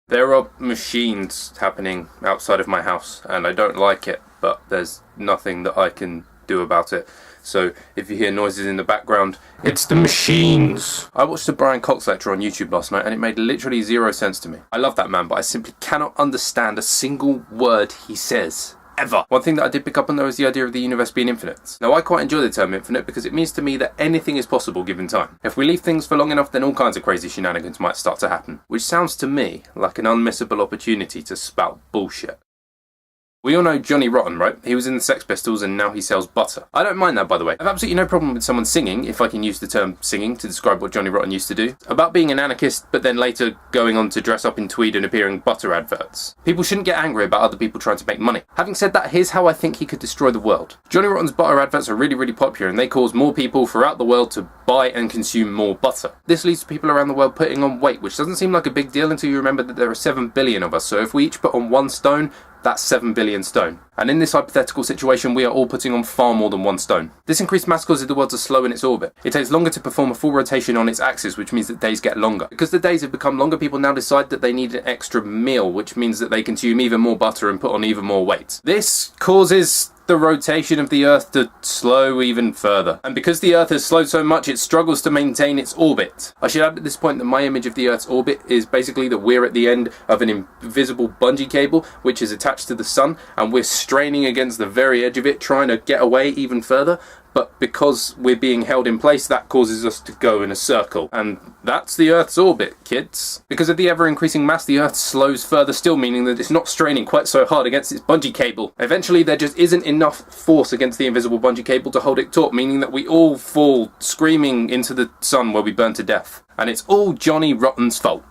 There are machines happening outside of my house, and I don't like it, but there's nothing that I can do about it. So if you hear noises in the background, it's the machines. I watched a Brian Cox lecture on YouTube last night, and it made literally zero sense to me. I love that man, but I simply cannot understand a single word he says. Ever. One thing that I did pick up on though is the idea of the universe being infinite. Now I quite enjoy the term infinite because it means to me that anything is possible given time. If we leave things for long enough, then all kinds of crazy shenanigans might start to happen, which sounds to me like an unmissable opportunity to spout bullshit. We all know Johnny Rotten, right? He was in the Sex Pistols and now he sells butter. I don't mind that, by the way. I have absolutely no problem with someone singing, if I can use the term singing to describe what Johnny Rotten used to do, about being an anarchist but then later going on to dress up in tweed and appear in butter adverts. People shouldn't get angry about other people trying to make money. Having said that, here's how I think he could destroy the world. Johnny Rotten's butter adverts are really popular and they cause more people throughout the world to buy and consume more butter. This leads to people around the world putting on weight, which doesn't seem like a big deal until you remember that there are 7 billion of us, so if we each put on 1 stone, that's 7 billion stone. And in this hypothetical situation, we are all putting on far more than 1 stone. This increased mass causes the world to slow in its orbit. It takes longer to perform a full rotation on its axis, which means that days get longer. Because the days have become longer, people now decide that they need an extra meal, which means that they consume even more butter and put on even more weight. This causes the rotation of the Earth to slow even further. And because the Earth has slowed so much, it struggles to maintain its orbit. I should add at this point that my image of the Earth's orbit is basically that we're at the end of an invisible bungee cable which is attached to the sun, and we're straining against the very edge of it trying to get away even further. But because we're being held in place, that causes us to go in a circle. And that's the Earth's orbit, kids. Because of the ever-increasing mass, the Earth slows further still, meaning that it's not straining quite so hard against its bungee cable. Eventually, there just isn't enough force against the invisible bungee cable to hold it taut, meaning that we all fall screaming into the sun where we burn to death. And it's all Johnny Rotten's fault.